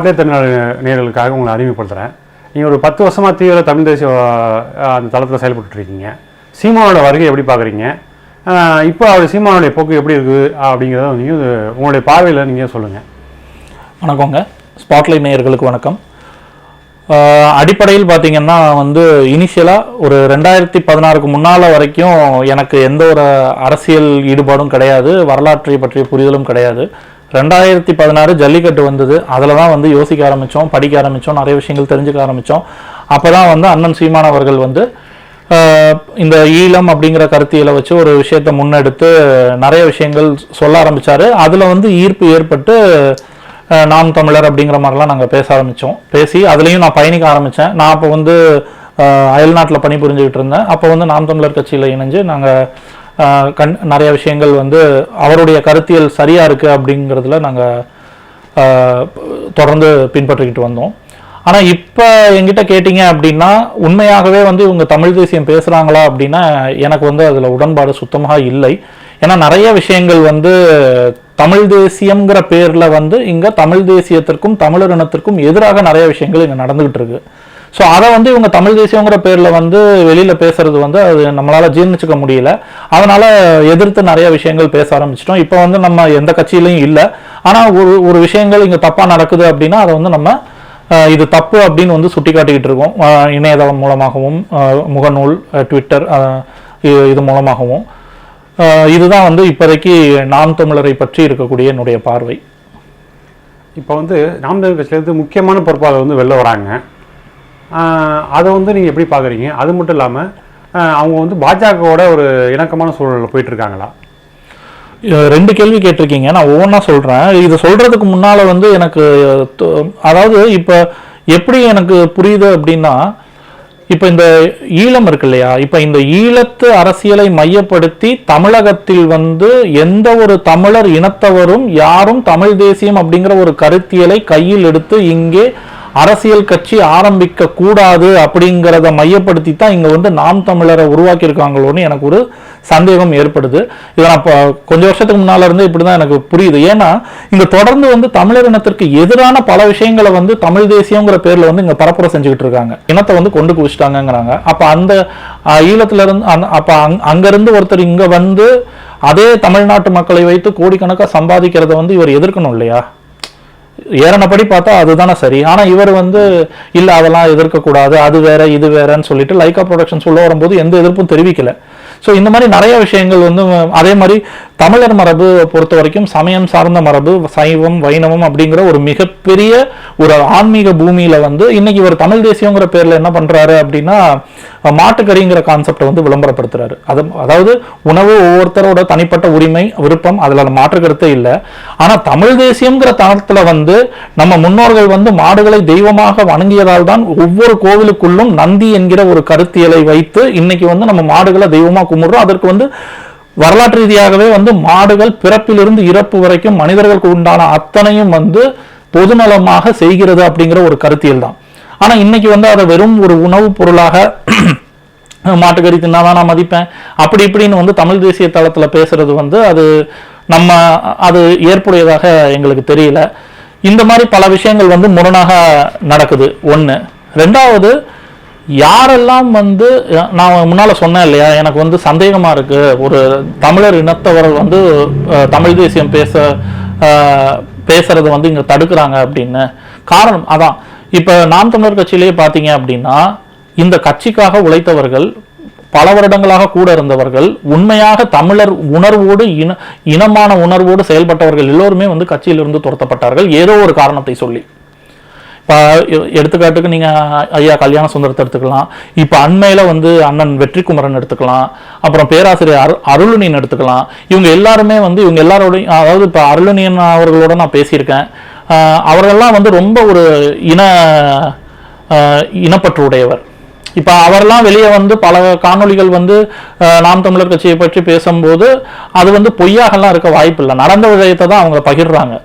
பாட்டையர் நேயர்களுக்காக உங்களை அறிமுகப்படுத்துகிறேன். நீங்கள் ஒரு 10 வருஷமாக தீவிர தமிழ் தேசிய அந்த தளத்தில் செயல்பட்டுருக்கீங்க. சீமானோட வருகை எப்படி பார்க்குறீங்க? இப்போ அவர் சீமானுடைய போக்கு எப்படி இருக்குது அப்படிங்கிறத நீங்கள் உங்களுடைய பார்வையில் நீங்கள் சொல்லுங்கள். வணக்கங்க. ஸ்பாட்லைட் நேயர்களுக்கு வணக்கம். அடிப்படையில் பார்த்தீங்கன்னா இனிஷியலாக ஒரு 2016க்கு முன்னால் வரைக்கும் எனக்கு எந்த ஒரு அரசியல் ஈடுபாடும் கிடையாது, வரலாற்றை பற்றிய புரிதலும் கிடையாது. 2016 ஜல்லிக்கட்டு வந்தது. அதில் தான் யோசிக்க ஆரம்பித்தோம், படிக்க ஆரம்பித்தோம், நிறைய விஷயங்கள் தெரிஞ்சுக்க ஆரம்பித்தோம். அப்போ தான் அண்ணன் சீமான் அவர்கள் இந்த ஈழம் அப்படிங்கிற கருத்தியலை வச்சு ஒரு விஷயத்தை முன்னெடுத்து நிறைய விஷயங்கள் சொல்ல ஆரம்பித்தார். அதில் ஈர்ப்பு ஏற்பட்டு நாம் தமிழர் அப்படிங்கிற மாதிரிலாம் நாங்கள் பேச ஆரம்பித்தோம். பேசி அதுலேயும் நான் பயணிக்க ஆரம்பித்தேன். நான் அப்போ அயல்நாட்டில் பணிபுரிஞ்சுக்கிட்டு இருந்தேன். அப்போ நாம் தமிழர் கட்சியில் இணைஞ்சு நாங்கள் நிறைய விஷயங்கள் அவருடைய கருத்தியல் சரியாக இருக்குது அப்படிங்கிறதுல நாங்கள் தொடர்ந்து பின்பற்றிக்கிட்டு வந்தோம். ஆனால் இப்போ எங்கிட்ட கேட்டிங்க அப்படின்னா உண்மையாகவே இவங்க தமிழ் தேசியம் பேசுகிறாங்களா அப்படின்னா எனக்கு அதில் உடன்பாடு சுத்தமாக இல்லை. ஏன்னா நிறைய விஷயங்கள் தமிழ் தேசியம்ங்கிற பேரில் இங்கே தமிழ் தேசியத்திற்கும் தமிழர் இனத்திற்கும் எதிராக நிறைய விஷயங்கள் இங்கே நடந்துகிட்டு இருக்கு. ஸோ அதை இவங்க தமிழ் தேசியங்கிற பேரில் வெளியில் பேசுறது அது நம்மளால் ஜீர்ணிச்சிக்க முடியல. அதனால் எதிர்த்து நிறைய விஷயங்கள் பேச ஆரம்பிச்சிட்டோம். இப்போ நம்ம எந்த கட்சியிலையும் இல்லை. ஆனால் ஒரு விஷயங்கள் இங்கே தப்பாக நடக்குது அப்படின்னா அதை நம்ம இது தப்பு அப்படின்னு சுட்டி காட்டிக்கிட்டு இருக்கோம். இணையதளம் மூலமாகவும், முகநூல், ட்விட்டர் இது மூலமாகவும். இதுதான் இப்போதைக்கு நாம் தமிழரை பற்றி இருக்கக்கூடிய என்னுடைய பார்வை. இப்போ நாம் தமிழர் கட்சியிலேருந்து முக்கியமான பொறுப்பாளர் வெளில வராங்க. அதை நீங்கள் எப்படி பார்க்குறீங்க? அது மட்டும் இல்லாமல் அவங்க பாஜகவோட ஒரு இணக்கமான சூழலில் போயிட்டுருக்காங்களா? 2 கேள்வி கேட்டிருக்கீங்க. நான் ஒவ்வொன்றா சொல்கிறேன். இது சொல்கிறதுக்கு முன்னால் எனக்கு அதாவது இப்போ எப்படி எனக்கு புரியுது அப்படின்னா, இப்போ இந்த ஈழம் இருக்கு இல்லையா, இப்போ இந்த ஈழத்து அரசியலை மையப்படுத்தி தமிழகத்தில் எந்த ஒரு தமிழர் இனத்தவரும் யாரும் தமிழ் தேசியம் அப்படிங்கிற ஒரு கருத்தியலை கையில் எடுத்து இங்கே அரசியல் கட்சி ஆரம்பிக்க கூடாது அப்படிங்கிறத மையப்படுத்தி தான் இங்கே நாம் தமிழரை உருவாக்கியிருக்காங்களோன்னு எனக்கு ஒரு சந்தேகம் ஏற்படுது. இதை நான் இப்போ கொஞ்சம் வருஷத்துக்கு முன்னால் இருந்து இப்படி தான் எனக்கு புரியுது. ஏன்னா இங்கே தொடர்ந்து தமிழர் இனத்திற்கு எதிரான பல விஷயங்களை தமிழ் தேசியங்கிற பேரில் இங்கே பரப்புரை செஞ்சுக்கிட்டு இருக்காங்க. இனத்தை கொண்டு குவிச்சிட்டாங்கிறாங்க. அப்போ அந்த ஈழத்துல இருந்து அப்போ அங்கேருந்து ஒருத்தர் இங்கே அதே தமிழ்நாட்டு மக்களை வைத்து கோடிக்கணக்காக சம்பாதிக்கிறத இவர் எதிர்க்கணும் இல்லையா? ஏறனப்படி பார்த்தா அதுதானே சரி. ஆனால் இவர் இல்லை அதெல்லாம் எதிர்க்கக்கூடாது, அது வேற இது வேறன்னு சொல்லிட்டு லைக்கா ப்ரொடக்ஷன்ஸ் உள்ள வரும்போது எந்த எதிர்ப்பும் தெரிவிக்கல. ஸோ இந்த மாதிரி நிறைய விஷயங்கள் அதே மாதிரி தமிழர் மரபு பொறுத்த வரைக்கும் சமயம் சார்ந்த மரபு, சைவம் வைணவம் அப்படிங்கிற ஒரு மிகப்பெரிய ஒரு ஆன்மீக பூமியில இன்னைக்கு ஒரு தமிழ் தேசியங்கிற பேர்ல என்ன பண்றாரு அப்படின்னா மாட்டுக்கறிங்கிற கான்செப்டை விளம்பரப்படுத்துறாரு. அதாவது உணவு ஒவ்வொருத்தரோட தனிப்பட்ட உரிமை, விருப்பம், அதுல மாற்று கருத்தே இல்லை. ஆனா தமிழ் தேசியம்ங்கிற தளத்துல நம்ம முன்னோர்கள் மாடுகளை தெய்வமாக வணங்கியதால் தான் ஒவ்வொரு கோவிலுக்குள்ளும் நந்தி என்கிற ஒரு கருத்தியலை வைத்து இன்னைக்கு நம்ம மாடுகளை தெய்வமா கும்பிடுறோம். அதற்கு வரலாற்று ரீதியாகவே மாடுகள் பிறப்பிலிருந்து இறப்பு வரைக்கும் மனிதர்களுக்கு உண்டான அத்தனையும் பொதுநலமாக செய்கிறது அப்படிங்கிற ஒரு கருத்தியல் தான். ஆனா இன்னைக்கு அதை வெறும் ஒரு உணவுப் பொருளாக மாட்டுக்கறி தின்னாதான் நான் மதிப்பேன் அப்படி இப்படின்னு தமிழ் தேசிய தளத்துல பேசுறது அது நம்ம அது ஏற்புடையதாக எங்களுக்கு தெரியல. இந்த மாதிரி பல விஷயங்கள் முரணாக நடக்குது. ஒன்று. ரெண்டாவது, யாரெல்லாம் நான் முன்னால சொன்னேன் இல்லையா, எனக்கு சந்தேகமா இருக்கு ஒரு தமிழர் இனத்தவர் தமிழ் தேசியம் பேசுறது இங்க தடுக்கிறாங்க அப்படின்னு. காரணம் அதான். இப்ப நாம் தமிழர் கட்சியிலேயே பாத்தீங்க அப்படின்னா இந்த கட்சிக்காக உழைத்தவர்கள், பல வருடங்களாக கூட இருந்தவர்கள், உண்மையாக தமிழர் உணர்வோடு இனமான உணர்வோடு செயல்பட்டவர்கள் எல்லோருமே கட்சியிலிருந்து துரத்தப்பட்டார்கள் ஏதோ ஒரு காரணத்தை சொல்லி. இப்போ எடுத்துக்காட்டுக்கு நீங்கள் ஐயா கல்யாண சுந்தரத்தை எடுத்துக்கலாம். இப்போ அண்மையில் அண்ணன் வெற்றிக்குமரன் எடுத்துக்கலாம். அப்புறம் பேராசிரியர் அருளுனியன் எடுத்துக்கலாம். இவங்க எல்லாருமே இவங்க எல்லாரோடையும், அதாவது இப்போ அருளுனியன் அவர்களோட நான் பேசியிருக்கேன். அவர்கள்லாம் ரொம்ப ஒரு இனப்பற்று உடையவர். இப்போ அவரெல்லாம் வெளியே பல காணொலிகள் நாம் தமிழர் கட்சியை பற்றி பேசும்போது அது பொய்யாகலாம் இருக்க வாய்ப்பு இல்லை. நடந்த விஷயத்தை தான் அவங்க பகிர்றாங்க.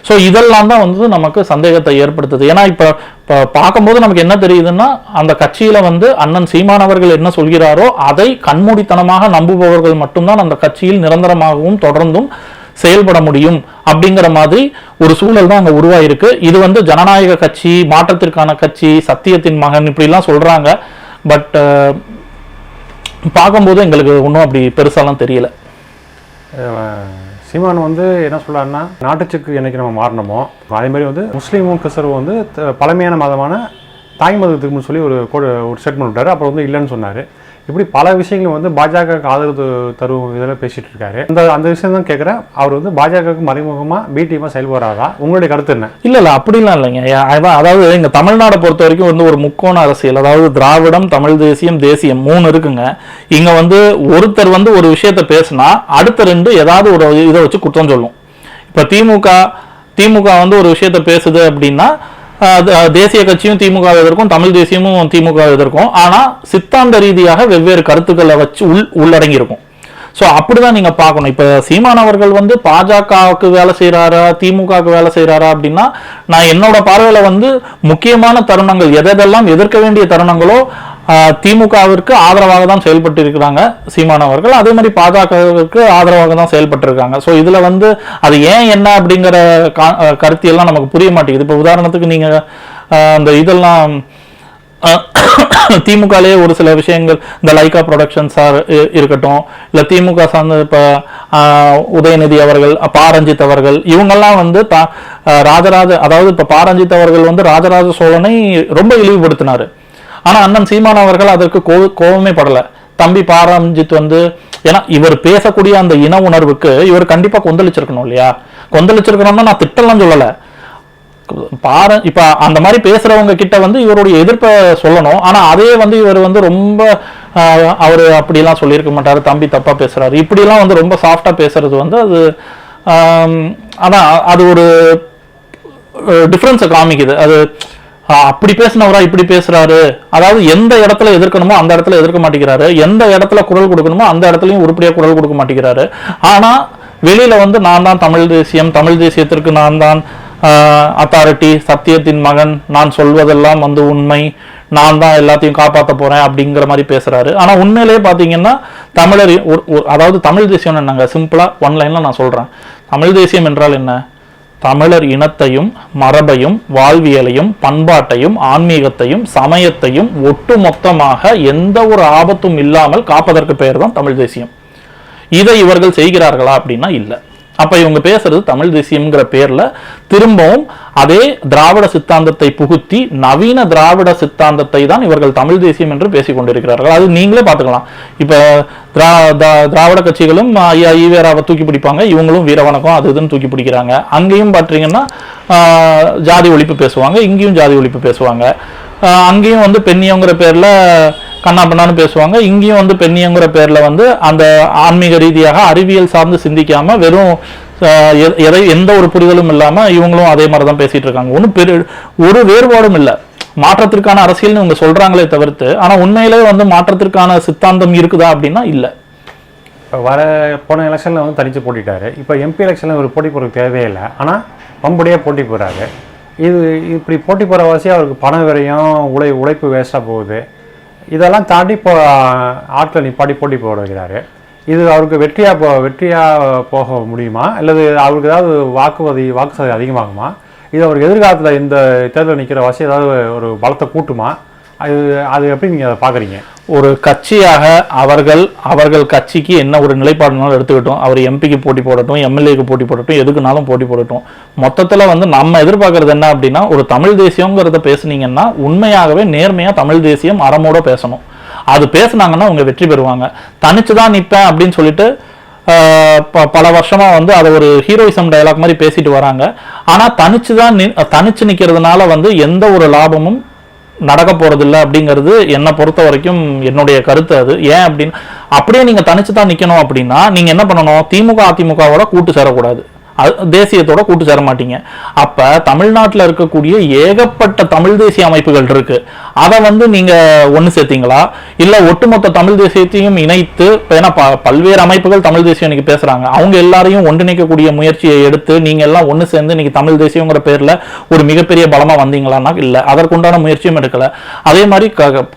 ஸோ இதெல்லாம் தான் நமக்கு சந்தேகத்தை ஏற்படுத்துது. ஏன்னா இப்போ பார்க்கும்போது நமக்கு என்ன தெரியுதுன்னா, அந்த கட்சியில அண்ணன் சீமான் அவர்கள் என்ன சொல்கிறாரோ அதை கண்மூடித்தனமாக நம்புபவர்கள் மட்டும்தான் அந்த கட்சியில் நிரந்தரமாகவும் தொடர்ந்தும் செயல்பட முடியும் அப்படிங்கிற மாதிரி ஒரு சூழல் தான் அங்க உருவாயிருக்கு. இது வந்து ஜனநாயக கட்சி, மாற்றத்திற்கான கட்சி, சத்தியத்தின் மகன் இப்படிலாம் சொல்றாங்க. பட் பார்க்கும்போது எங்களுக்கு ஒன்றும் அப்படி பெருசாலாம் தெரியல. சீமான் வந்து என்ன சொல்றாருன்னா, நாட்டுச்சுக்கு என்னைக்கு நம்ம மாறணுமோ அதே மாதிரி வந்து முஸ்லீமும் கிறிஸ்தவரும் வந்து பழமையான மதமான தாய் மதத்துக்குன்னு சொல்லி ஒரு ஸ்டேட்மெண்ட் விட்டாரு. அப்புறம் வந்து இல்லைன்னு சொன்னார். இப்படி பல விஷயங்கள் வந்து பாஜக ஆதரவு தரும் இதில் பேசிட்டு இருக்காரு. அந்த விஷயம் தான் கேட்குறேன். அவர் வந்து பாஜகவுக்கு மறைமுகமாக பிடிஎமாக செயல்படுறாரா? உங்களுடைய கருத்து என்ன? இல்லை அப்படிலாம் இல்லைங்க. அதாவது இங்கே தமிழ்நாடை பொறுத்த வரைக்கும் வந்து ஒரு முக்கோண அரசியல், அதாவது திராவிடம், தமிழ் தேசியம், தேசியம் 3 இருக்குங்க. இங்கே வந்து ஒருத்தர் வந்து ஒரு விஷயத்த பேசினா அடுத்த 2 ஏதாவது ஒரு இதை வச்சு குற்றம் சொல்லும். இப்போ திமுக வந்து ஒரு விஷயத்த பேசுது அப்படின்னா தேசிய கட்சியும் திமுக எதிர்க்கும், தமிழ் தேசியமும் திமுக எதிர்க்கும். ஆனா சித்தாந்த ரீதியாக வெவ்வேறு கருத்துக்களை வச்சு உள்ளடங்கி இருக்கும். ஸோ அப்படிதான் நீங்க பார்க்கணும். இப்ப சீமான் அவர்கள் வந்து பாஜகவுக்கு வேலை செய்யறாரா, திமுகவுக்கு வேலை செய்யறாரா அப்படின்னா, நான் என்னோட பார்வையில வந்து முக்கியமான தருணங்கள் எதெல்லாம் எதிர்க்க வேண்டிய தருணங்களோ திமுகவிற்கு ஆதரவாக தான் செயல்பட்டு இருக்கிறாங்க சீமான் அவர்கள். அதே மாதிரி பாஜகவிற்கு ஆதரவாக தான் செயல்பட்டு இருக்காங்க. ஸோ இதுல வந்து அது ஏன் என்ன அப்படிங்கிற கருத்தியெல்லாம் நமக்கு புரிய மாட்டேங்குது. இப்போ உதாரணத்துக்கு நீங்க அந்த இதெல்லாம் திமுகலேயே ஒரு சில விஷயங்கள், இந்த லைகா ப்ரொடக்ஷன்ஸா இருக்கட்டும், இல்லை திமுக சார்ந்த இப்போ உதயநிதி அவர்கள், பாரஞ்சித் அவர்கள், இவங்கெல்லாம் வந்து அதாவது இப்போ பாரஞ்சித் அவர்கள் வந்து ராஜராஜ சோழனை ரொம்ப இழிவுபடுத்தினாரு. ஆனா அண்ணன் சீமான் அவர்கள் அதற்கு கோபமே படல. தம்பி பாரஞ்சித் வந்து, ஏன்னா இவர் பேசக்கூடிய அந்த இன உணர்வுக்கு இவர் கண்டிப்பா கொந்தளிச்சிருக்கணும் இல்லையா? கொந்தளிச்சிருக்கணும்னா நான் திட்டம்லாம் சொல்லல. இப்ப அந்த மாதிரி பேசுறவங்க கிட்ட வந்து இவருடைய எதிர்ப்பை சொல்லணும். ஆனா அதே வந்து இவர் வந்து ரொம்ப அவரு அப்படிலாம் சொல்லியிருக்க மாட்டாரு, தம்பி தப்பா பேசுறாரு, இப்படிலாம் வந்து ரொம்ப சாஃப்டா பேசுறது வந்து அது அதான் அது ஒரு டிஃபரன்ஸை காமிக்குது. அது அப்படி பேசினவரா இப்படி பேசுறாரு, அதாவது எந்த இடத்துல எதிர்க்கணுமோ அந்த இடத்துல எதிர்க்க மாட்டேங்கிறாரு, எந்த இடத்துல குரல் கொடுக்கணுமோ அந்த இடத்துலயும் உருப்படியா குரல் கொடுக்க மாட்டேங்கிறாரு. ஆனா வெளியில வந்து நான் தான் தமிழ் தேசியம், தமிழ் தேசியத்திற்கு நான் தான் அத்தாரிட்டி, சத்தியத்தின் மகன், நான் சொல்வதெல்லாம் வந்து உண்மை, நான் தான் எல்லாத்தையும் காப்பாற்ற போறேன் அப்படிங்கிற மாதிரி பேசுறாரு. ஆனா உண்மையிலேயே பாத்தீங்கன்னா தமிழர், அதாவது தமிழ் தேசியம் என்னங்க, சிம்பிளா ஒன்லைன்ல நான் சொல்றேன். தமிழ் தேசியம் என்றால் என்ன? தமிழர் இனத்தையும் மரபையும் வாழ்வியலையும் பண்பாட்டையும் ஆன்மீகத்தையும் சமயத்தையும் ஒட்டுமொத்தமாக எந்த ஒரு ஆபத்தும் இல்லாமல் காப்பதற்கு பெயர் தான் தமிழ் தேசியம். இதை இவர்கள் செய்கிறார்களா அப்படின்னா இல்லை. அப்ப இவங்க பேசுறது தமிழ் தேசியம்ங்கிற பேர்ல திரும்பவும் அதே திராவிட சித்தாந்தத்தை புகுத்தி நவீன திராவிட சித்தாந்தத்தை தான் இவர்கள் தமிழ் தேசியம் என்று பேசிக் கொண்டிருக்கிறார்கள். அது நீங்களே பார்த்துக்கலாம். இப்ப திராவிட கட்சிகளும் ஐயா ஈவேராவை தூக்கி பிடிப்பாங்க, இவங்களும் வீரவணக்கம் அது இதுன்னு தூக்கி பிடிக்கிறாங்க. அங்கேயும் பார்த்தீங்கன்னா ஜாதி ஒழிப்பு பேசுவாங்க, இங்கேயும் ஜாதி ஒழிப்பு பேசுவாங்க. அங்கேயும் வந்து பெண்ணியங்கிற பேர்ல கண்ணா பண்ணான்னு பேசுவாங்க, இங்கேயும் வந்து பெண்ணியங்கிற பேர்ல வந்து அந்த ஆன்மீக ரீதியாக அறிவியல் சார்ந்து சிந்திக்காம வெறும் எந்த ஒரு புரிதலும் இல்லாம இவங்களும் அதே மாதிரிதான் பேசிட்டு இருக்காங்க. ஒரு வேறுபாடும் இல்லை. மாற்றத்திற்கான அரசியல்னு இவங்க சொல்றாங்களே தவிர்த்து, ஆனா உண்மையிலேயே வந்து மாற்றத்திற்கான சித்தாந்தம் இருக்குதா அப்படின்னா இல்லை. போன எலெக்ஷன்ல வந்து தனிச்சு போட்டிட்டாரு. இப்போ எம்பி எலெக்ஷன்ல ஒரு போட்டி போறதுக்கு தேவையில்லை, ஆனா பம்படியா போட்டி போறாரு. இது இப்படி போட்டி போற வாசியா அவருக்கு பண விரையும் உழைப்பு வேஸ்டா போகுது. இதெல்லாம் தாண்டி இப்போ ஆட்களை நிப்பாட்டி போட்டி போட வைக்கிறாரு. இது அவருக்கு வெற்றியா போக முடியுமா, அல்லது அவருக்கு ஏதாவது வாக்கு சதவீதம் அதிகமாகுமா? இது அவருக்கு எதிர்காலத்தில் இந்த தேர்தலில் நிற்கிற வாசி ஏதாவது ஒரு பலத்தை கூட்டுமா? அது எப்படி நீங்கள் அதை பார்க்குறீங்க? ஒரு கட்சியாக அவர்கள் கட்சிக்கு என்ன ஒரு நிலைப்பாடுனாலும் எடுத்துக்கிட்டோம். அவர் எம்பிக்கு போட்டி போடட்டும், எம்எல்ஏக்கு போட்டி போடட்டும், எதுக்குனாலும் போட்டி போடட்டும். மொத்தத்தில் வந்து நம்ம எதிர்பார்க்கறது என்ன அப்படின்னா, ஒரு தமிழ் தேசியங்கிறத பேசுனீங்கன்னா உண்மையாகவே நேர்மையாக தமிழ் தேசியம் அறமோட பேசணும். அது பேசுனாங்கன்னா அவங்க வெற்றி பெறுவாங்க. தனிச்சு தான் நிற்பேன் அப்படின்னு சொல்லிட்டு பல வருஷமா வந்து அதை ஒரு ஹீரோயிசம் டயலாக் மாதிரி பேசிட்டு வராங்க. ஆனா தனிச்சு நிக்கிறதுனால வந்து எந்த ஒரு லாபமும் நடக்க போறதில்லை அப்படிங்கிறது என்னை பொறுத்த வரைக்கும் என்னுடைய கருத்து. அது ஏன் அப்படின்னு, அப்படியே நீங்க தனிச்சு தான் நிக்கணும் அப்படின்னா நீங்க என்ன பண்ணணும், திமுக அதிமுகவோட கூட்டு சேரக்கூடாது. தேசியத்தோட கூட்டு சேர மாட்டீங்க. அப்ப தமிழ்நாட்டில் இருக்கக்கூடிய ஏகப்பட்ட தமிழ் தேசிய அமைப்புகள் இருக்கு. அதை வந்து நீங்க ஒண்ணு சேர்த்தீங்களா, இல்ல ஒட்டுமொத்த தமிழ் தேசியத்தையும் இணைத்து, ஏன்னா பல்வேறு அமைப்புகள் தமிழ் தேசியம் இன்னைக்கு பேசுறாங்க, அவங்க எல்லாரையும் ஒன்றிணைக்கக்கூடிய முயற்சியை எடுத்து நீங்க எல்லாம் ஒண்ணு சேர்ந்து இன்னைக்கு தமிழ் தேசியங்கிற பேர்ல ஒரு மிகப்பெரிய பலமா வந்தீங்களான்னா இல்ல, அதற்குண்டான முயற்சியும் எடுக்கல. அதே மாதிரி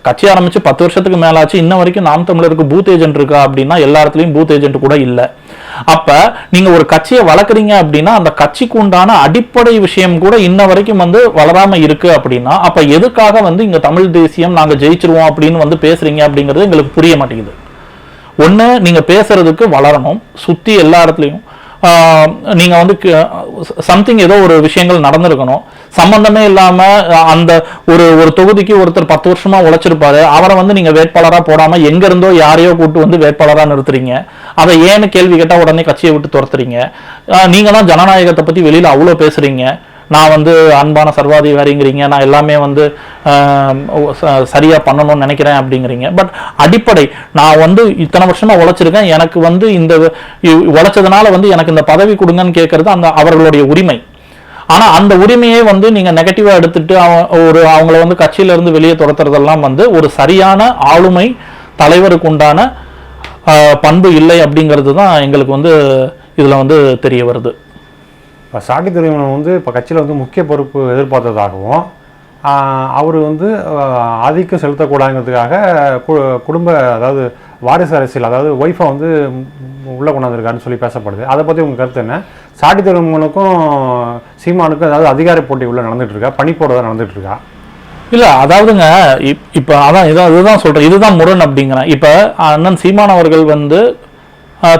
கட்சி ஆரம்பிச்சு 10 வருஷத்துக்கு மேலாச்சு, இன்ன வரைக்கும் நாம் தமிழருக்கு பூத் ஏஜென்ட் இருக்கா அப்படின்னா எல்லா இடத்துலயும் பூத் ஏஜென்ட் கூட இல்ல. அப்ப நீங்க ஒரு கட்சியை வளர்க்குறீங்க அப்படின்னா அந்த கட்சிக்கு உண்டான அடிப்படை விஷயம் கூட இன்ன வரைக்கும் வந்து வளராம இருக்கு அப்படின்னா, அப்ப எதுக்காக வந்து இங்க தமிழ் தேசியம் நாங்க ஜெயிச்சிருவோம் அப்படின்னு வந்து பேசுறீங்க அப்படிங்கிறது எங்களுக்கு புரிய மாட்டேங்குது. ஒண்ணு, நீங்க பேசுறதுக்கு வளரணும், சுத்தி எல்லா இடத்துலயும் நீங்க வந்து சம்திங் ஏதோ ஒரு விஷயங்கள் நடந்திருக்கணும். சம்பந்தமே இல்லாம அந்த ஒரு தொகுதிக்கு ஒருத்தர் 10 வருஷமா உழைச்சிருப்பாரு, அவரை வந்து நீங்க வேட்பாளரா போடாம எங்க இருந்தோ யாரையோ கூட்டு வந்து வேட்பாளரா நிறுத்துறீங்க. அதை ஏன்னு கேள்வி கேட்டா உடனே கட்சியை விட்டு துரத்துறீங்க. நீங்க தான் ஜனநாயகத்தை பத்தி வெளியில அவ்வளவு பேசுறீங்க, நான் வந்து அன்பான சர்வாதிகாரிங்கிறீங்க, நான் எல்லாமே வந்து சரியா பண்ணணும்னு நினைக்கிறேன் அப்படிங்கிறீங்க. பட் அடிப்படை, நான் வந்து இத்தனை வருஷமா உழைச்சிருக்கேன், எனக்கு வந்து இந்த உழைச்சதுனால வந்து எனக்கு இந்த பதவி கொடுங்கன்னு கேட்கறது அந்த அவர்களுடைய உரிமை. ஆனா அந்த உரிமையை வந்து நீங்க நெகட்டிவா எடுத்துட்டு அவங்கள வந்து கட்சியில இருந்து வெளியே துரத்துறதெல்லாம் வந்து ஒரு சரியான ஆளுமை தலைவருக்கு உண்டான பண்பு இல்லை அப்படிங்கிறது தான் எங்களுக்கு வந்து இதுல வந்து தெரிய வருது. இப்போ சாட்டி துரைமுருகன் வந்து இப்போ கட்சியில் வந்து முக்கிய பொறுப்பு எதிர்பார்த்ததாகவும், அவர் வந்து ஆதிக்கம் செலுத்தக்கூடாதுங்கிறதுக்காக குடும்ப, அதாவது வாரிசு அரசியல், அதாவது ஒய்ஃபை வந்து உள்ளே கொண்டாந்துருக்காருன்னு சொல்லி பேசப்படுது. அதை பற்றி உங்கள் கருத்து என்ன? சாட்டி துரைமுருகனுக்கும் சீமானுக்கும் அதாவது அதிகார போட்டி உள்ள நடந்துட்டு இருக்கா, பனிப்போட தான் நடந்துட்டு இருக்கா? இல்ல, அதாவதுங்க இப்ப அதான் இதுதான் சொல்றேன், இதுதான் முரண் அப்படிங்கிறேன். இப்ப அண்ணன் சீமான் அவர்கள் வந்து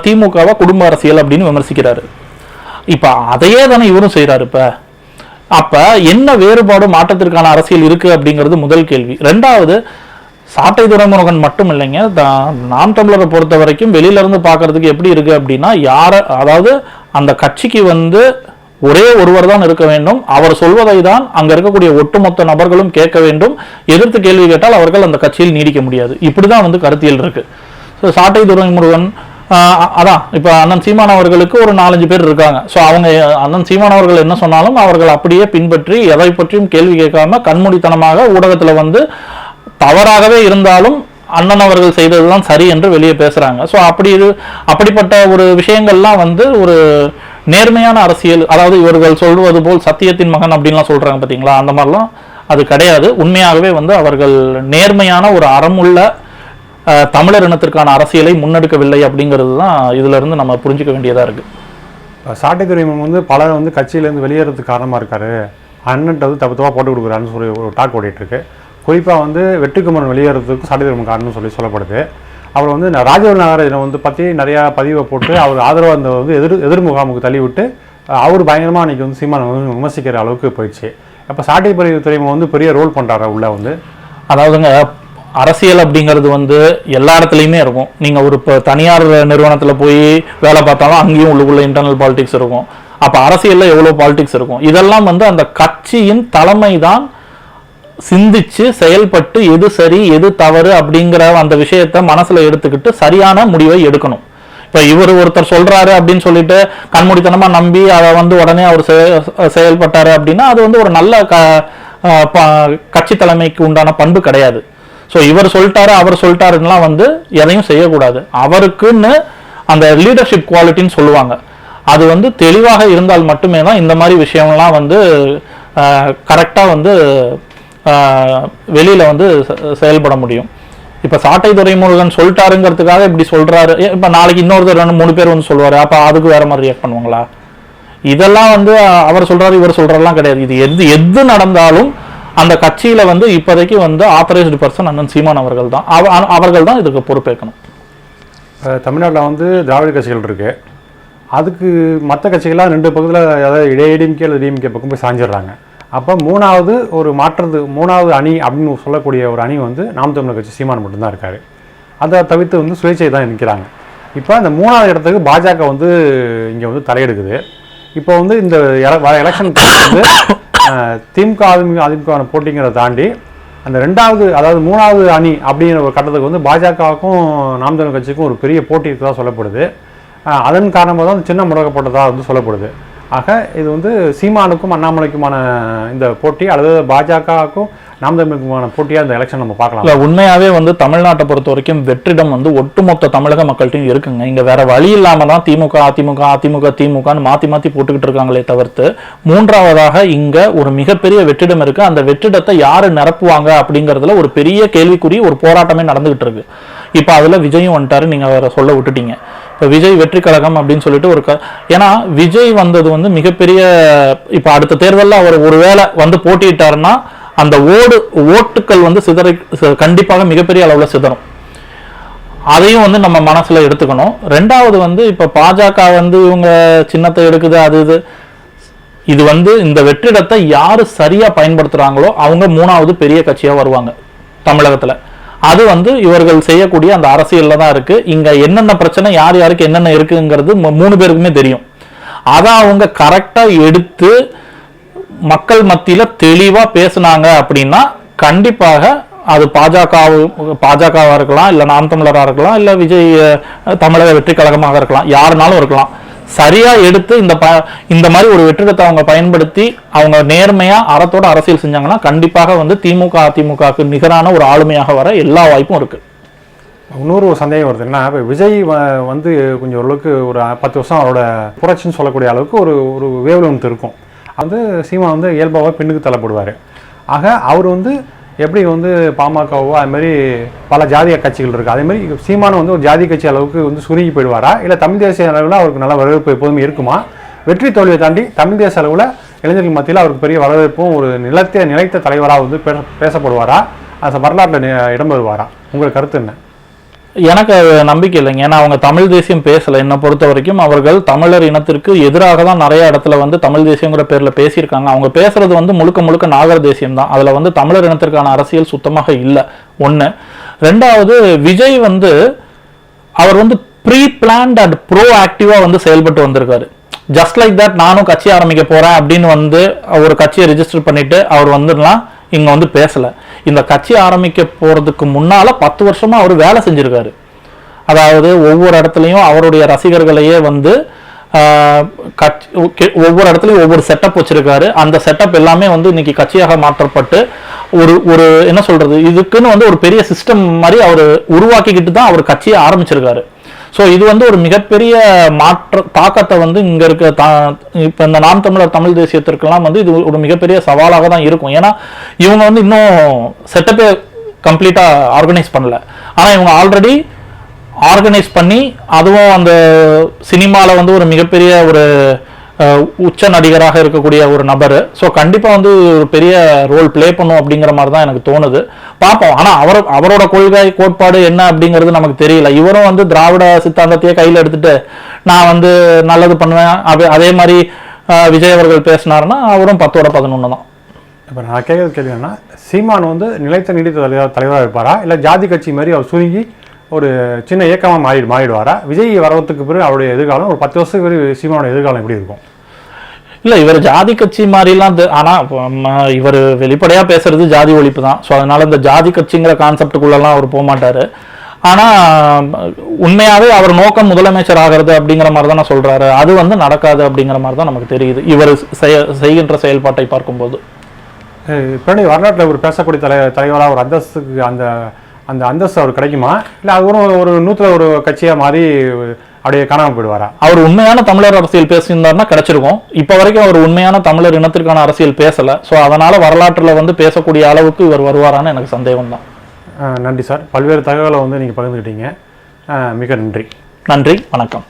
திமுகவை குடும்ப அரசியல் அப்படின்னு விமர்சிக்கிறாரு. இப்ப அதையே தானே இவரும் செய்யறாரு. அப்ப என்ன வேறுபாடு, மாற்றத்திற்கான அரசியல் இருக்கு அப்படிங்கிறது முதல் கேள்வி. ரெண்டாவது, சாட்டை துரைமுருகன் மட்டும் இல்லைங்க, நாம் தமிழரை பொறுத்த வரைக்கும் வெளியில இருந்து பாக்குறதுக்கு எப்படி இருக்கு அப்படின்னா, அதாவது அந்த கட்சிக்கு வந்து ஒரே ஒருவர் தான் இருக்க வேண்டும், அவர் சொல்வதை தான் அங்க இருக்கக்கூடிய ஒட்டுமொத்த நபர்களும் கேட்க வேண்டும், எதிர்த்து கேள்வி கேட்டால் அவர்கள் அந்த கட்சியில் நீடிக்க முடியாது. இப்படிதான் வந்து கருத்தியல் இருக்கு. சாட்டை துரைமுருகன் அதான் இப்ப அண்ணன் சீமான் அவர்களுக்கு ஒரு 4-5 பேர் இருக்காங்க. ஸோ அவங்க அண்ணன் சீமான் அவர்கள் என்ன சொன்னாலும் அவர்கள் அப்படியே பின்பற்றி எதை பற்றியும் கேள்வி கேட்காம கண்மூடித்தனமாக ஊடகத்துல வந்து தவறாகவே இருந்தாலும் அண்ணன் அவர்கள் செய்ததுதான் சரி என்று வெளியே பேசுறாங்க. ஸோ அப்படிப்பட்ட ஒரு விஷயங்கள்லாம் வந்து ஒரு நேர்மையான அரசியல், அதாவது இவர்கள் சொல்வது போல் சத்தியத்தின் மகன் அப்படின்லாம் சொல்றாங்க பார்த்தீங்களா, அந்த மாதிரிலாம் அது கிடையாது. உண்மையாகவே வந்து அவர்கள் நேர்மையான ஒரு அறமுள்ள தமிழர் இனத்திற்கான அரசியலை முன்னெடுக்கவில்லை அப்படிங்கிறது தான் இதுல இருந்து நம்ம புரிஞ்சுக்க வேண்டியதா இருக்கு. சாட்டை துரைமுருகன் வந்து பலர் வந்து கட்சியிலேருந்து வெளியேறதுக்கு காரணமாக இருக்காரு, அண்ணன்ட்ட வந்து தப்பு போட்டு கொடுக்குறாருன்னு சொல்லி ஒரு டாக் ஓடிட்டு இருக்கு. குறிப்பாக வந்து வெற்றிக்குமரன் வெளியேறதுக்கு சாட்டை துரைமுருகன் காரணம்னு சொல்லப்படுது. அவர் வந்து ராஜவேல் நகரை வந்து பற்றி நிறையா பதிவை போட்டு அவர் ஆதரவாக அந்த வந்து எதிர் முகாமுக்கு தள்ளி விட்டு அவர் பயங்கரமாக அன்றைக்கி வந்து சீமானை வந்து விமர்சிக்கிற அளவுக்கு போயிடுச்சு. அப்போ சாட்டை துரைமுருகன் வந்து பெரிய ரோல் பண்ணுறாரு உள்ள வந்து. அதாவதுங்க, அரசியல் அப்படிங்கிறது வந்து எல்லா இடத்துலையுமே இருக்கும். நீங்கள் ஒரு இப்போ தனியார் நிறுவனத்தில் போய் வேலை பார்த்தாலும் அங்கேயும் உள்ளுக்குள்ள இன்டர்னல் பாலிடிக்ஸ் இருக்கும். அப்போ அரசியலில் எவ்வளோ பாலிடிக்ஸ் இருக்கும். இதெல்லாம் வந்து அந்த கட்சியின் தலைமை தான் சிந்திச்சு செயல்பட்டு எது சரி எது தவறு அப்படிங்கிற அந்த விஷயத்த மனசுல எடுத்துக்கிட்டு சரியான முடிவை எடுக்கணும். இப்போ இவர் ஒருத்தர் சொல்றாரு அப்படின்னு சொல்லிட்டு கண்மூடித்தனமா நம்பி அதை வந்து உடனே அவர் செயல்பட்டாரு அப்படின்னா அது வந்து ஒரு நல்ல கட்சி தலைமைக்கு உண்டான பண்பு கிடையாது. ஸோ இவர் சொல்லிட்டாரு அவர் சொல்லிட்டாருலாம் வந்து எதையும் செய்யக்கூடாது. அவருக்குன்னு அந்த லீடர்ஷிப் குவாலிட்டின்னு சொல்லுவாங்க, அது வந்து தெளிவாக இருந்தால் மட்டுமே தான் இந்த மாதிரி விஷயம்லாம் வந்து கரெக்டாக வந்து வெளியில வந்து செயல்பட முடியும். இப்ப சாட்டை துரைமுருகன் சொல்லிட்டாருங்கிறதுக்காக இப்படி சொல்றாரு, இப்ப நாளைக்கு இன்னொருத்தர் 2-3 பேர் வந்து சொல்லுவாரு, அப்ப அதுக்கு வேற மாதிரி ரியாக்ட் பண்ணுவாங்களா? இதெல்லாம் வந்து அவர் சொல்றாரு இவர் சொல்றதெல்லாம் கிடையாது. இது எது நடந்தாலும் அந்த கட்சியில வந்து இப்போதைக்கு வந்து ஆத்தரைஸ்டு பர்சன் அண்ணன் சீமான் அவர்கள் தான், அவர்கள் தான் இதுக்கு பொறுப்பேற்கணும். தமிழ்நாட்டில் வந்து திராவிட கட்சிகள் இருக்கு, அதுக்கு மற்ற கட்சிகள்லாம் 2 பக்கத்தில், அதாவது ஏடிஎம்கே அல்லது டிஎம்கே பக்கம் போய் சாஞ்சிடுறாங்க. அப்போ மூணாவது அணி அப்படின்னு சொல்லக்கூடிய ஒரு அணி வந்து நாம் தமிழர் கட்சி சீமான் மட்டும்தான் இருக்காரு. அதை தவிர்த்து வந்து சுயேட்சை தான் நிற்கிறாங்க. இப்போ அந்த 3வது இடத்துக்கு பாஜக வந்து இங்கே வந்து தலையெடுக்குது. இப்போ வந்து இந்த எலெக்ஷன் வந்து திமுக அதிமுக போட்டிங்கிறத தாண்டி அந்த 2வது, அதாவது 3வது அணி அப்படிங்கிற ஒரு கட்டத்துக்கு வந்து பாஜகவுக்கும் நாம் தமிழர் கட்சிக்கும் ஒரு பெரிய போட்டி இருக்கதாக சொல்லப்படுது. அதன் காரணமாக தான் சின்னம் முடக்கப்பட்டதாக வந்து சொல்லப்படுது. ஆக இது வந்து சீமானுக்கும் அண்ணாமலைக்குமான இந்த போட்டி அல்லது பாஜகவுக்கும் நாம் தமிழுக்குமான போட்டியாக இந்த எலெக்ஷன் நம்ம பார்க்கலாம். இல்லை, உண்மையாகவே வந்து தமிழ்நாட்டை பொறுத்த வரைக்கும் வெற்றிடம் வந்து ஒட்டுமொத்த தமிழக மக்கள்கிட்டையும் இருக்குங்க. இங்கே வேற வழி இல்லாமல் தான் திமுகன்னு மாற்றி போட்டுக்கிட்டு இருக்காங்களே தவிர்த்து, மூன்றாவதாக இங்கே ஒரு மிகப்பெரிய வெற்றிடம் இருக்கு. அந்த வெற்றிடத்தை யாரு நிரப்புவாங்க அப்படிங்கிறதுல ஒரு பெரிய கேள்விக்குறி, ஒரு போராட்டமே நடந்துகிட்டு இருக்கு. இப்போ அதில் விஜயும் வந்துட்டாரு, நீங்கள் வேற சொல்ல விட்டுட்டீங்க. இப்போ விஜய் வெற்றி கழகம் அப்படின்னு சொல்லிட்டு ஏன்னா விஜய் வந்தது வந்து மிகப்பெரிய, இப்போ அடுத்த தேர்தலில் அவர் ஒருவேளை வந்து போட்டியிட்டாருன்னா அந்த ஓட்டுக்கள் வந்து கண்டிப்பாக மிகப்பெரிய அளவில் சிதறும். அதையும் வந்து நம்ம மனசுல எடுத்துக்கணும். ரெண்டாவது வந்து இப்ப பாஜக வந்து இவங்க சின்னத்தை எடுக்குது, இது வந்து இந்த வெற்றிடத்தை யாரு சரியா பயன்படுத்துறாங்களோ அவங்க 3வது பெரிய கட்சியா வருவாங்க தமிழகத்துல. அது வந்து இவர்கள் செய்யக்கூடிய அந்த அரசியல்ல தான் இருக்கு. இங்க என்னென்ன பிரச்சனை, யார் யாருக்கு என்னென்ன இருக்குங்கிறது 3 பேருக்குமே தெரியும். அதை அவங்க கரெக்டா எடுத்து மக்கள் மத்தியில தெளிவா பேசுனாங்க அப்படின்னா கண்டிப்பாக அது பாஜகவா இருக்கலாம், இல்ல நாம் தமிழரா இருக்கலாம், இல்ல விஜய் தமிழக வெற்றி கழகமாக இருக்கலாம், யாருனாலும் இருக்கலாம். சரியா எடுத்து இந்த மாதிரி ஒரு வெற்றிடத்தை அவங்க பயன்படுத்தி அவங்க நேர்மையா அறத்தோட அரசியல் செஞ்சாங்கன்னா கண்டிப்பாக வந்து திமுக அதிமுகவுக்கு நிகரான ஒரு ஆளுமையாக வர எல்லா வாய்ப்பும் இருக்கு. இன்னொரு சந்தேகம் வருது என்ன, இப்போ விஜய் வந்து கொஞ்சம் ஓரளவுக்கு ஒரு 10 வருஷம் அவரோட புரட்சின்னு சொல்லக்கூடிய அளவுக்கு ஒரு வேவ்லென்த் இருக்கும். வந்து சீமா வந்து இயல்பாக பெண்ணுக்கு தள்ளப்படுவார். ஆக அவர் வந்து எப்படி வந்து பாமகவோ அதுமாதிரி பல ஜாதிய கட்சிகள் இருக்குது, அதேமாதிரி சீமானு வந்து ஒரு ஜாதி கட்சி அளவுக்கு வந்து சுருங்கி போயிடுவாரா, இல்லை தமிழ் தேசிய அளவில் அவருக்கு நல்ல வரவேற்பு எப்போதுமே இருக்குமா? வெற்றி தோல்வியை தாண்டி தமிழ் தேசிய அளவில் இளைஞர்கள் மத்தியில் அவருக்கு பெரிய வரவேற்பும் ஒரு நிலைத்த தலைவராக வந்து பேசப்படுவாரா, அது வரலாற்றில் இடம்பெறுவாரா? உங்கள் கருத்து என்ன? எனக்கு நம்பிக்கை இல்லைங்க. ஏன்னா அவங்க தமிழ் தேசியம் பேசலை. என்னை பொறுத்த வரைக்கும் அவர்கள் தமிழர் இனத்திற்கு எதிராக தான் நிறைய இடத்துல வந்து தமிழ் தேசியங்கிற பேர்ல பேசியிருக்காங்க. அவங்க பேசுறது வந்து முழுக்க நாகர தேசியம் தான். அதுல வந்து தமிழர் இனத்திற்கான அரசியல் சுத்தமாக இல்லை. ஒண்ணு. ரெண்டாவது, விஜய் வந்து அவர் வந்து ப்ரீ பிளான்ட் அண்ட் ப்ரோ ஆக்டிவா வந்து செயல்பட்டு வந்திருக்காரு. ஜஸ்ட் லைக் தட் நானும் கட்சி ஆரம்பிக்க போறேன் அப்படின்னு வந்து ஒரு கட்சியை ரெஜிஸ்டர் பண்ணிட்டு அவர் வந்துடலாம் இங்க வந்து பேசல. இந்த கட்சி ஆரம்பிக்க போறதுக்கு முன்னால 10 வருஷமா அவர் வேலை செஞ்சிருக்காரு. அதாவது ஒவ்வொரு இடத்துலையும் அவருடைய ரசிகர்களையே வந்து ஒவ்வொரு இடத்துலையும் ஒவ்வொரு செட்டப் வச்சிருக்காரு. அந்த செட்டப் எல்லாமே வந்து இன்னைக்கு கட்சியாக மாற்றப்பட்டு ஒரு என்ன சொல்றது, இதுக்குன்னு வந்து ஒரு பெரிய சிஸ்டம் மாதிரி அவர் உருவாக்கிக்கிட்டு தான் அவர் கட்சியை ஆரம்பிச்சிருக்காரு. ஸோ இது வந்து ஒரு மிகப்பெரிய தாக்கத்தை வந்து இங்க இருக்க இப்போ இந்த நாம் தமிழர் தமிழ் தேசியத்திற்கெல்லாம் வந்து இது ஒரு மிகப்பெரிய சவாலாக தான் இருக்கும். ஏன்னா இவங்க வந்து இன்னும் செட்டப்பே கம்ப்ளீட்டா ஆர்கனைஸ் பண்ணல. ஆனா இவங்க ஆல்ரெடி ஆர்கனைஸ் பண்ணி அதுவும் அந்த சினிமாவில் வந்து ஒரு மிகப்பெரிய ஒரு உச்ச நடிகராக இருக்கக்கூடிய ஒரு நபர். ஸோ கண்டிப்பாக வந்து ஒரு பெரிய ரோல் பிளே பண்ணும் அப்படிங்கிற மாதிரி தான் எனக்கு தோணுது. பார்ப்போம். ஆனால் அவரோட கொள்கை கோட்பாடு என்ன அப்படிங்கிறது நமக்கு தெரியல. இவரும் வந்து திராவிட சித்தாந்தத்தையே கையில் எடுத்துட்டு நான் வந்து நல்லது பண்ணுவேன் அதே மாதிரி விஜய் அவர்கள் பேசினாருன்னா அவரும் 10ஓட 11 தான். இப்போ நான் கேட்குறது கேள்வி என்னன்னா, சீமான் வந்து நீடித்த தலைவராக இருப்பாரா, இல்லை ஜாதி கட்சி மாதிரி அவர் சுருங்கி ஒரு சின்ன இயக்கமாக மாறிடுவாரா? விஜய் வரவத்துக்கு பிறகு அவருடைய எதிர்காலம் ஒரு 10 வருஷத்துக்கு பிறகு சீமானோட எதிர்காலம் எப்படி இருக்கும்? இல்லை, இவர் ஜாதி கட்சி மாதிரிலாம் ஆனால் இவர் வெளிப்படையாக பேசுறது ஜாதி ஒழிப்பு தான். ஸோ அதனால இந்த ஜாதி கட்சிங்கிற கான்செப்டுக்குள்ளெல்லாம் அவர் போக மாட்டார். ஆனால் உண்மையாகவே அவர் நோக்கம் முதலமைச்சர் ஆகிறது அப்படிங்கிற மாதிரி தான் நான் சொல்கிறாரு. அது வந்து நடக்காது அப்படிங்கிற மாதிரி தான் நமக்கு தெரியுது இவர் செய்கின்ற செயல்பாட்டை பார்க்கும்போது. பின்னாடி வரலாற்றில் ஒரு பேசக்கூடிய தலைவராக ஒரு அந்தஸ்துக்கு அந்த அந்தஸ்து அவர் கிடைக்குமா, இல்லை அது ஒரு நூற்றுல ஒரு கட்சியாக மாறி அப்படியே காணாமல் போயிடுவாரா? அவர் உண்மையான தமிழர் அரசியல் பேசியிருந்தாருன்னா கிடைச்சிருக்கும். இப்போ வரைக்கும் அவர் உண்மையான தமிழர் இனத்திற்கான அரசியல் பேசலை. ஸோ அதனால வரலாற்றில் வந்து பேசக்கூடிய அளவுக்கு இவர் வருவாரான்னு எனக்கு சந்தேகம் தான். நன்றி சார். பல்வேறு தகவலை வந்து நீங்கள் பகிர்ந்துக்கிட்டீங்க. மிக நன்றி. நன்றி, வணக்கம்.